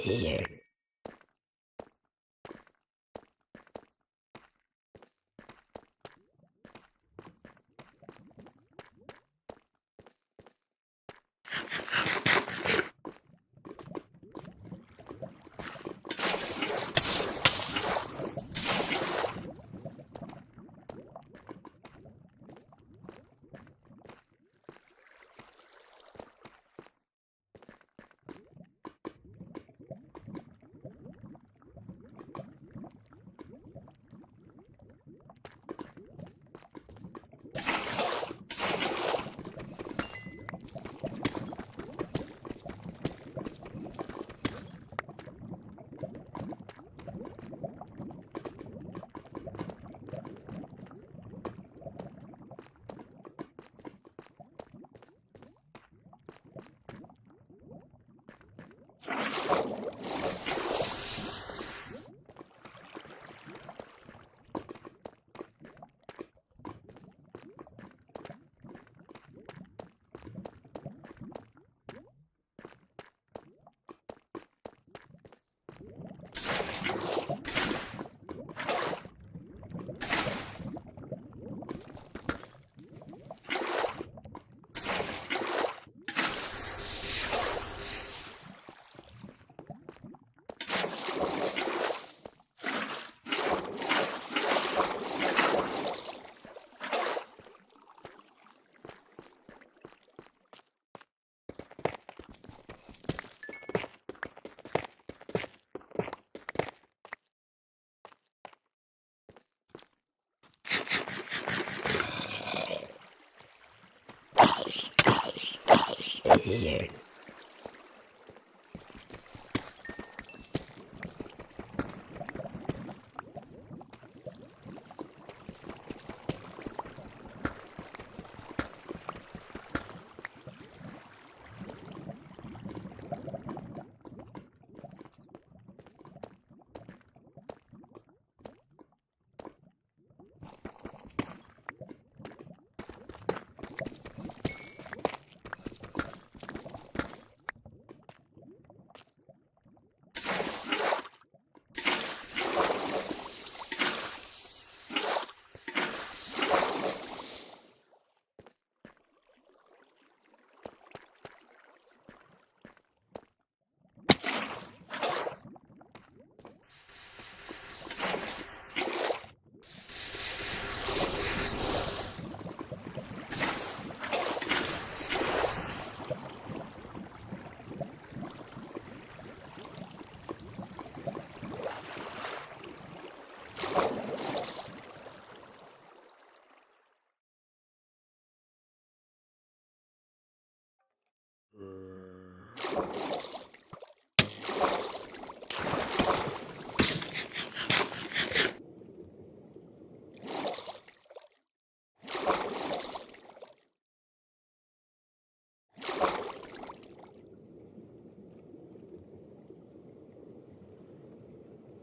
here. Here.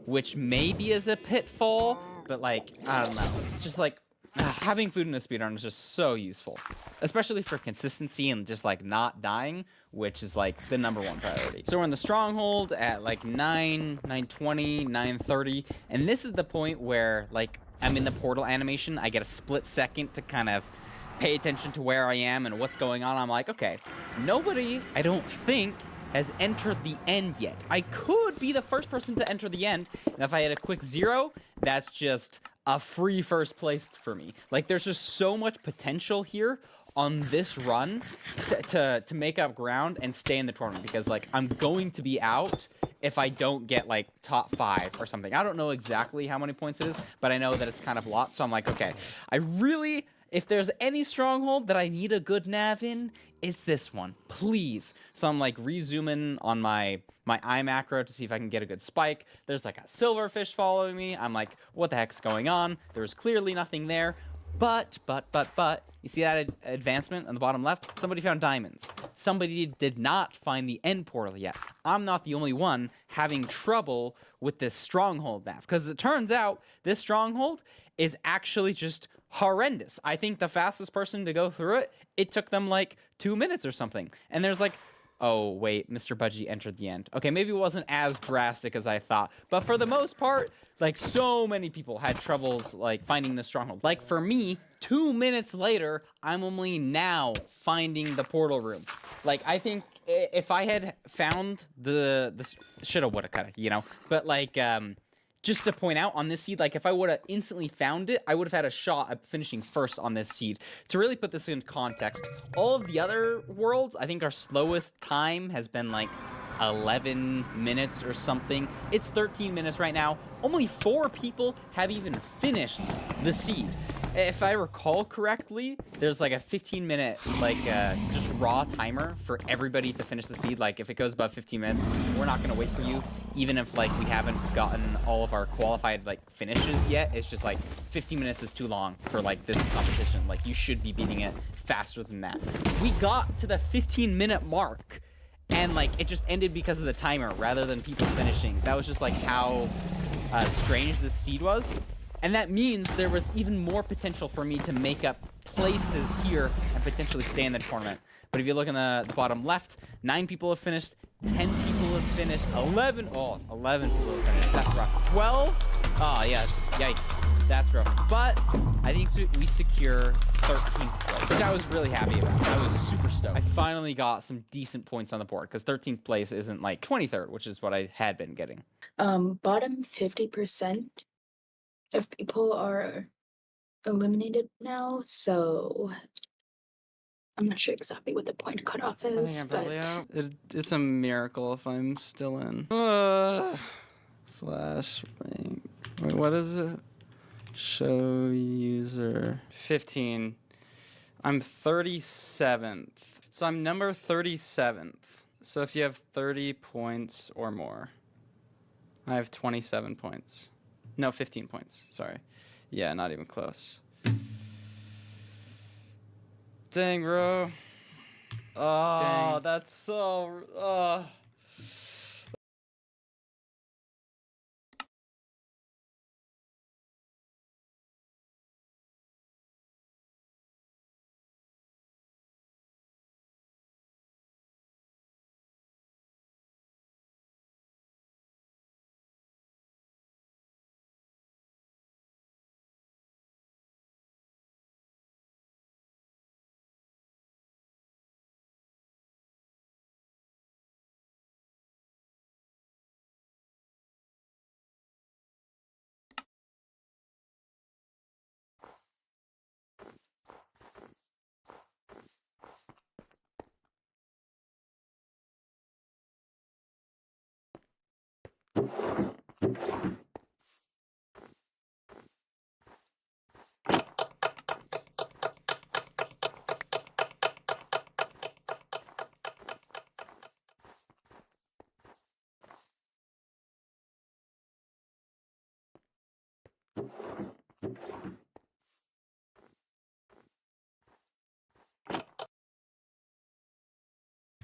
Which maybe is a pitfall, but like, I don't know. Just like having food in a speedrun is just so useful, especially for consistency and just like not dying, which is like the #1 priority. So we're in the stronghold at like 9:20, 9:30, and this is the point where like I'm in the portal animation. I get a split second to kind of pay attention to where I am and what's going on. I'm like, okay, nobody, I don't think, has entered the end yet. I could be the first person to enter the end, and if I had a quick 0, that's just a free first place for me. Like, there's just so much potential here on this run to make up ground and stay in the tournament, because like I'm going to be out if I don't get like top 5 or something. I don't know exactly how many points it is, but I know that it's kind of a lot. So I'm like, okay, I really, if there's any stronghold that I need a good nav in, it's this one, please. So I'm like re-zooming on my eye macro to see if I can get a good spike. There's like a silverfish following me. I'm like, what the heck's going on? There's clearly nothing there. But, you see that advancement on the bottom left? Somebody found diamonds. Somebody did not find the end portal yet. I'm not the only one having trouble with this stronghold nav, because it turns out this stronghold is actually just horrendous. I think the fastest person to go through it, it took them like 2 minutes or something. And there's like Oh, wait, Mr. Budgie entered the end. Okay, maybe it wasn't as drastic as I thought. But for the most part, like, so many people had troubles, like, finding the stronghold. Like, for me, 2 minutes later, I'm only now finding the portal room. Like, I think if I had found the shoulda, woulda, coulda, you know? But, like, just to point out on this seed, like if I would have instantly found it, I would have had a shot at finishing first on this seed. To really put this in context, all of the other worlds, I think our slowest time has been like 11 minutes or something. It's 13 minutes right now. Only 4 people have even finished the seed. If I recall correctly, there's like a 15-minute like just raw timer for everybody to finish the seed. Like if it goes above 15 minutes, we're not gonna wait for you, even if like we haven't gotten all of our qualified like finishes yet. It's just like 15 minutes is too long for like this competition. Like you should be beating it faster than that. We got to the 15-minute mark, and like it just ended because of the timer rather than people finishing. That was just like how strange this seed was. And that means there was even more potential for me to make up places here and potentially stay in the tournament. But if you look in the bottom left, 9 people have finished, 10 people have finished, 11 people have finished. That's rough. 12? Oh, yes. Yikes. That's rough. But I think we secure 13th place, which I was really happy about. I was super stoked. I finally got some decent points on the board because 13th place isn't like 23rd, which is what I had been getting. Bottom 50% of people are eliminated now, so I'm not sure exactly what the point cutoff is. I think I'm probably out. It's a miracle if I'm still in. Slash rank. Wait, what is it? Show user 15. I'm 37th. So I'm number 37th. So if you have 30 points or more, I have 27 points. No, 15 points. Sorry. Yeah, not even close. Dang, bro. Oh, dang. That's so...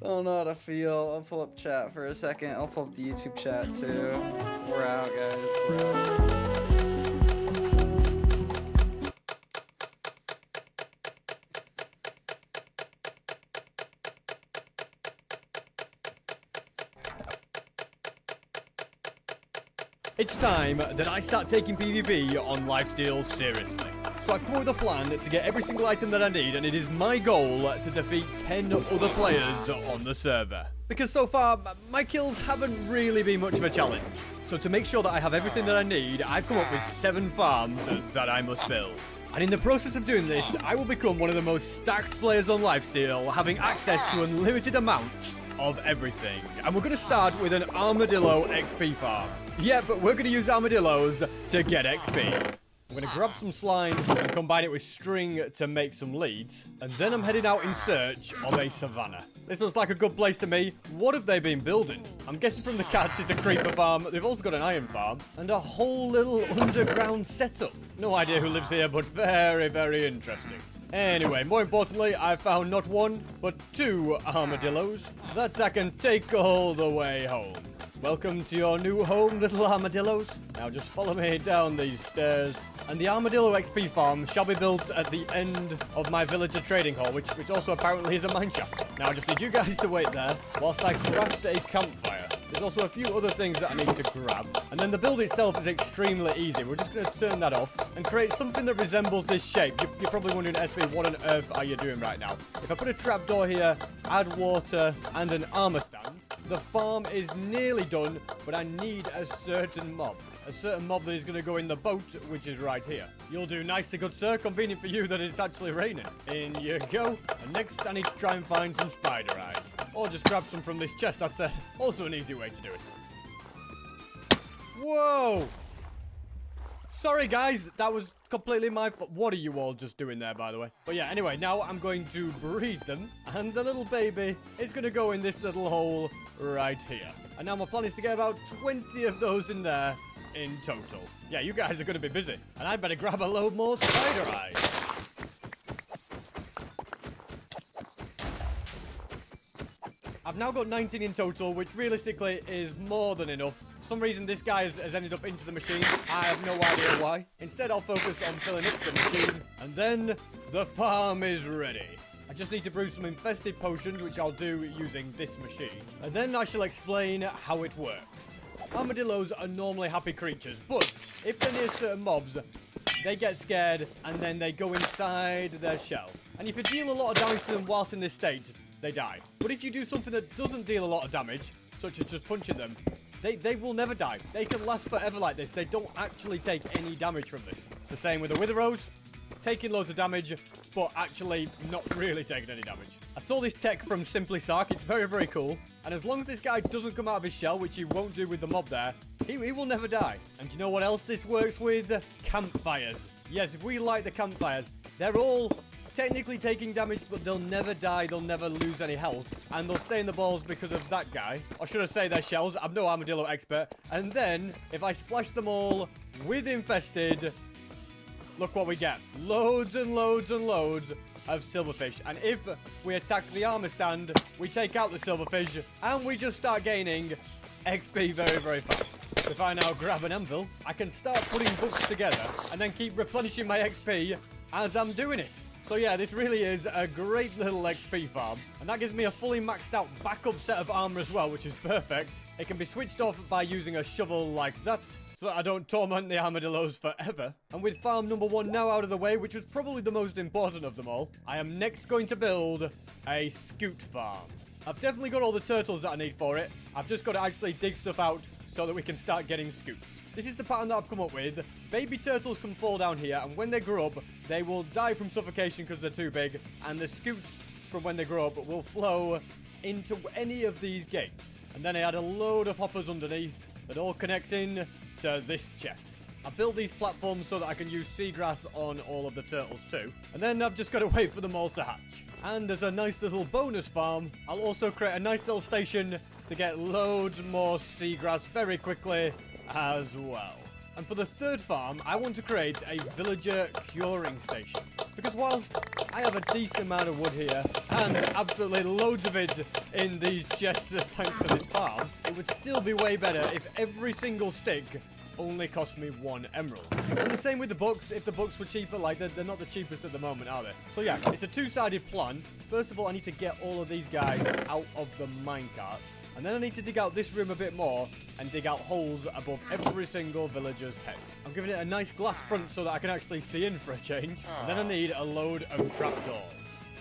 I don't know how to feel. I'll pull up chat for a second. I'll pull up the YouTube chat too. We're out, guys. We're out. It's time that I start taking PvP on lifesteal seriously. So I've come up with a plan to get every single item that I need, and it is my goal to defeat 10 other players on the server. Because so far, my kills haven't really been much of a challenge. So to make sure that I have everything that I need, I've come up with 7 farms that I must build. And in the process of doing this, I will become one of the most stacked players on lifesteal, having access to unlimited amounts of everything. And we're going to start with an armadillo XP farm. Yeah, but we're going to use armadillos to get XP. I'm going to grab some slime and combine it with string to make some leads. And then I'm heading out in search of a savannah. This looks like a good place to me. What have they been building? I'm guessing from the cats it's a creeper farm. They've also got an iron farm and a whole little underground setup. No idea who lives here, but very, very interesting. Anyway, more importantly, I found not 1, but 2 armadillos that I can take all the way home. Welcome to your new home, little armadillos. Now just follow me down these stairs. And the Armadillo XP farm shall be built at the end of my villager trading hall, which also apparently is a mineshaft. Now I just need you guys to wait there whilst I craft a campfire. There's also a few other things that I need to grab. And then the build itself is extremely easy. We're just going to turn that off and create something that resembles this shape. You're probably wondering, SB, what on earth are you doing right now? If I put a trapdoor here, add water, and an armor stand, the farm is nearly done, but I need a certain mob. A certain mob that is going to go in the boat, which is right here. You'll do nicely, good sir. Convenient for you that it's actually raining. In you go. And next, I need to try and find some spider eyes. Or just grab some from this chest. That's also an easy way to do it. Whoa! Sorry, guys. That was completely my fault. What are you all just doing there, by the way? But yeah, anyway, now I'm going to breed them. And the little baby is going to go in this little hole right here. And now my plan is to get about 20 of those in there in total. Yeah, you guys are going to be busy. And I better grab a load more spider eyes. I've now got 19 in total, which realistically is more than enough. For some reason, this guy has ended up into the machine. I have no idea why. Instead, I'll focus on filling up the machine. And then the farm is ready. I just need to brew some infested potions, which I'll do using this machine. And then I shall explain how it works. Armadillos are normally happy creatures, but if they're near certain mobs, they get scared and then they go inside their shell. And if you deal a lot of damage to them whilst in this state, they die. But if you do something that doesn't deal a lot of damage, such as just punching them, they will never die. They can last forever like this. They don't actually take any damage from this. The same with the Wither Rose, taking loads of damage, but actually not really taking any damage. I saw this tech from Simply Sark. It's very, very cool. And as long as this guy doesn't come out of his shell, which he won't do with the mob there, he will never die. And do you know what else this works with? Campfires. Yes, if we light the campfires, they're all technically taking damage, but they'll never die. They'll never lose any health. And they'll stay in the balls because of that guy. Or should I say their shells? I'm no armadillo expert. And then, if I splash them all with infested, look what we get. Loads and loads and loads of silverfish. And if we attack the armor stand, we take out the silverfish, and we just start gaining XP very, very fast. So if I now grab an anvil, I can start putting books together and then keep replenishing my XP as I'm doing it. So yeah, this really is a great little XP farm. And that gives me a fully maxed out backup set of armor as well, which is perfect. It can be switched off by using a shovel like that, so that I don't torment the armadillos forever. And with farm number 1 now out of the way, which was probably the most important of them all, I am next going to build a scoot farm. I've definitely got all the turtles that I need for it. I've just got to actually dig stuff out so that we can start getting scoots. This is the pattern that I've come up with. Baby turtles can fall down here, and when they grow up, they will die from suffocation because they're too big, and the scoots from when they grow up will flow into any of these gates. And then I add a load of hoppers underneath that all connect in to this chest. I built these platforms so that I can use seagrass on all of the turtles too. And then I've just got to wait for them all to hatch. And as a nice little bonus farm, I'll also create a nice little station to get loads more seagrass very quickly as well. And for the third farm, I want to create a villager curing station. Because whilst I have a decent amount of wood here, and absolutely loads of it in these chests thanks to this farm, it would still be way better if every single stick only cost me 1 emerald. And the same with the books. If the books were cheaper, like they're not the cheapest at the moment, are they? So yeah, it's a two-sided plan. First of all, I need to get all of these guys out of the minecarts. And then I need to dig out this room a bit more and dig out holes above every single villager's head. I'm giving it a nice glass front so that I can actually see in for a change. And then I need a load of trapdoors.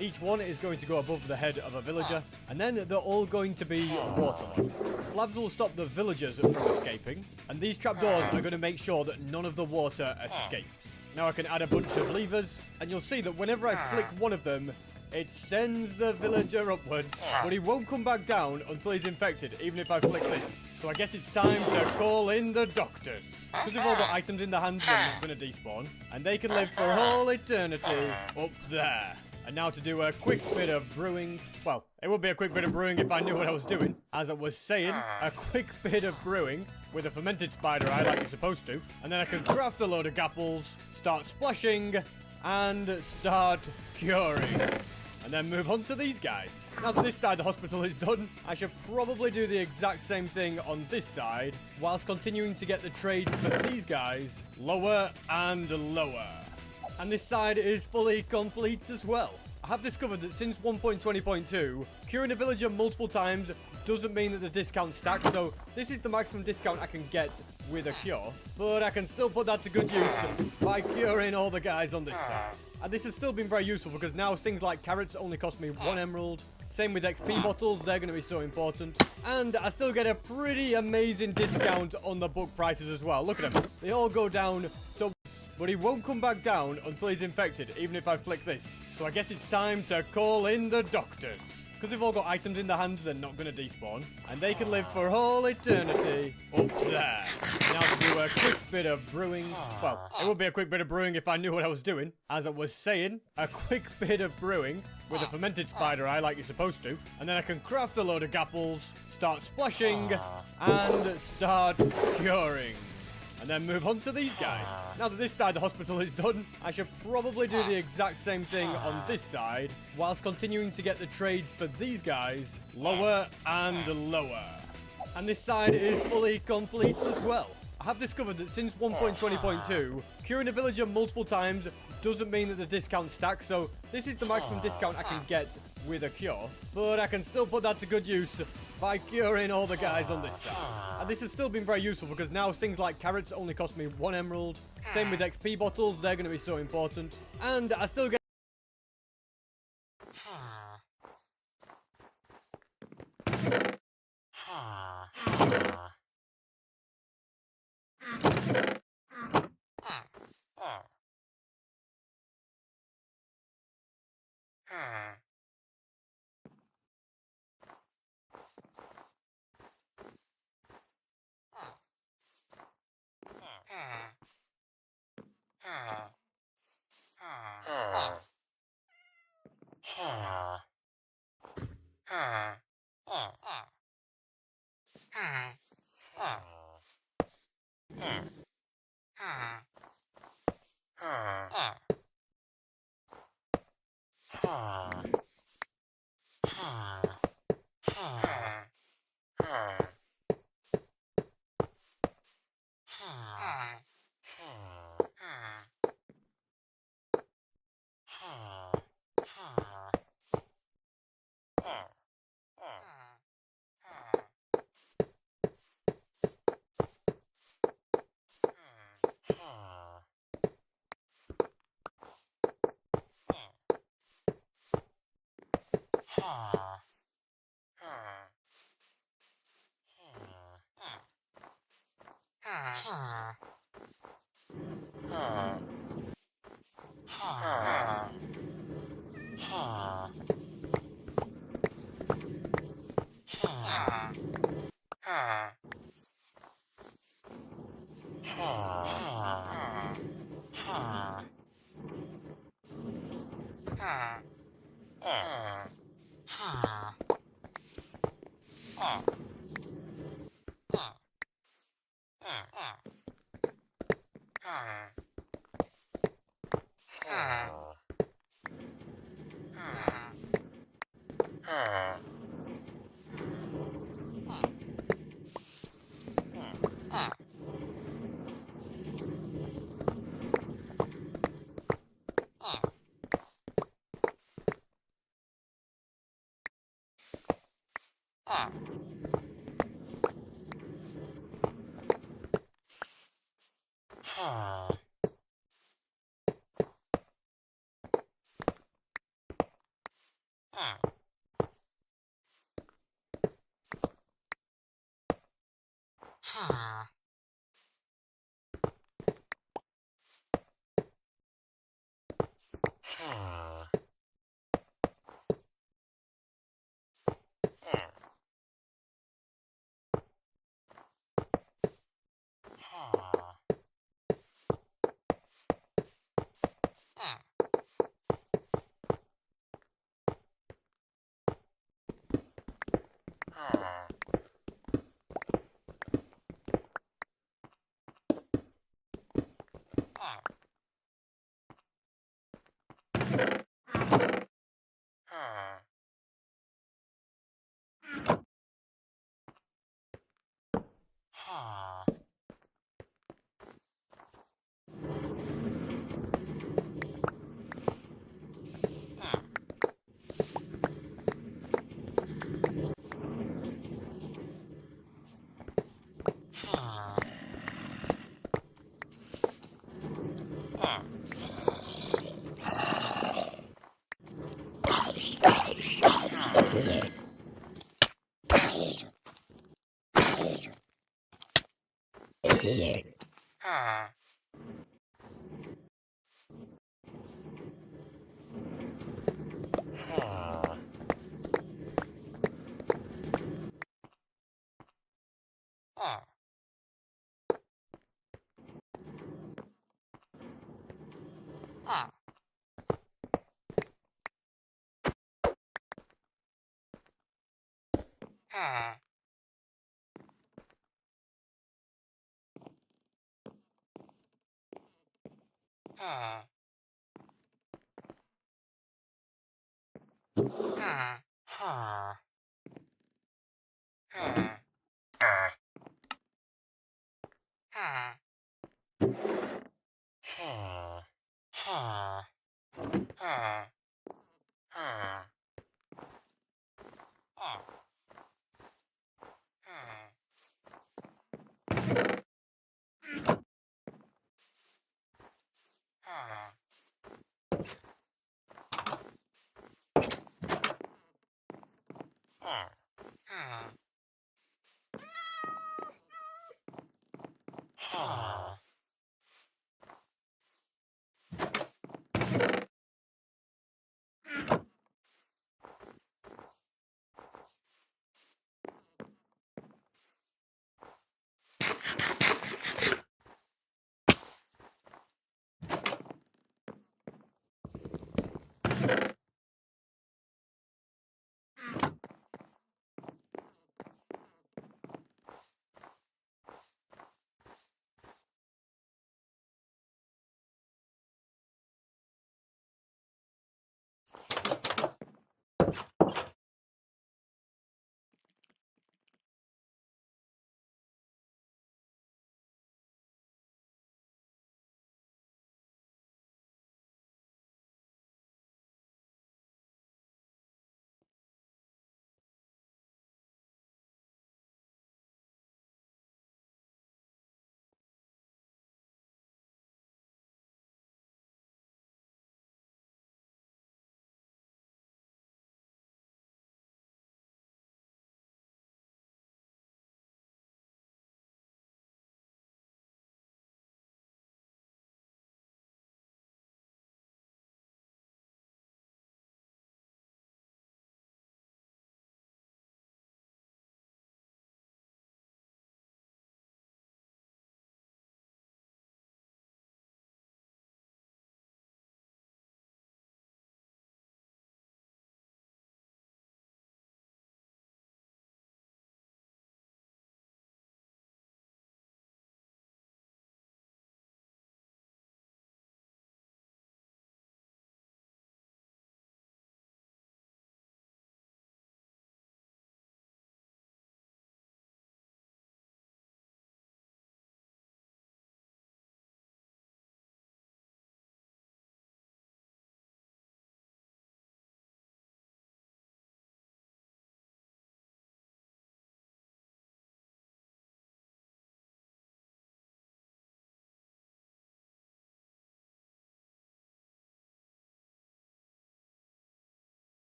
Each one is going to go above the head of a villager, and then they're all going to be waterlogged. Slabs will stop the villagers from escaping, and these trapdoors are going to make sure that none of the water escapes. Now I can add a bunch of levers, and you'll see that whenever I flick one of them, it sends the villager upwards, but he won't come back down until he's infected, even if I flick this. So I guess it's time to call in the doctors. Because they've all got items in their hands that are going to despawn, and they can live for all eternity up there. And now to do a quick bit of brewing. Well, it would be a quick bit of brewing if I knew what I was doing. As I was saying, a quick bit of brewing with a fermented spider eye like you're supposed to. And then I can craft a load of gapples, start splashing, and start curing. and then move on to these guys. Now that this side of the hospital is done, I should probably do the exact same thing on this side, whilst continuing to get the trades for these guys lower and lower. And this side is fully complete as well. I have discovered that since 1.20.2, curing a villager multiple times doesn't mean that the discount stacks, so this is the maximum discount I can get with a cure, but I can still put that to good use by curing all the guys on this side. And this has still been very useful because now things like carrots only cost me 1 emerald. Same with XP bottles, they're going to be so important. And I still get a pretty amazing discount on the book prices as well. Look at them. They all go down to once, but he won't come back down until he's infected, even if I flick this. So I guess it's time to call in the doctors. Because they've all got items in their hands, they're not going to despawn. And they can live for all eternity up there. Now to do a quick bit of brewing. Well, it would be a quick bit of brewing if I knew what I was doing. As I was saying, a quick bit of brewing with a fermented spider eye like you're supposed to. And then I can craft a load of gapples, start splashing, and start curing. And then move on to these guys. Now that this side of the hospital is done, I should probably do the exact same thing on this side, whilst continuing to get the trades for these guys lower and lower. And this side is fully complete as well. I have discovered that since 1.20.2, curing a villager multiple times doesn't mean that the discount stacks, so this is the maximum discount I can get with a cure, but I can still put that to good use by curing all the guys on this side. And this has still been very useful because now things like carrots only cost me 1 emerald. Same with XP bottles, they're going to be so important. And I still get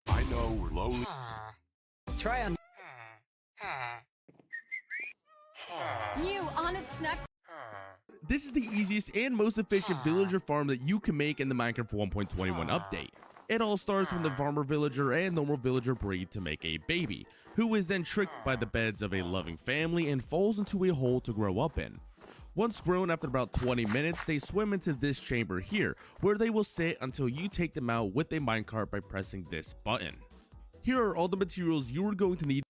I know we're lonely. Try and New on its snack. This is the easiest and most efficient villager farm that you can make in the Minecraft 1.21 update. It all starts when the farmer villager and normal villager breed to make a baby, who is then tricked by the beds of a loving family and falls into a hole to grow up in. Once grown, after about 20 minutes, they swim into this chamber here, where they will sit until you take them out with a minecart by pressing this button. Here are all the materials you are going to need.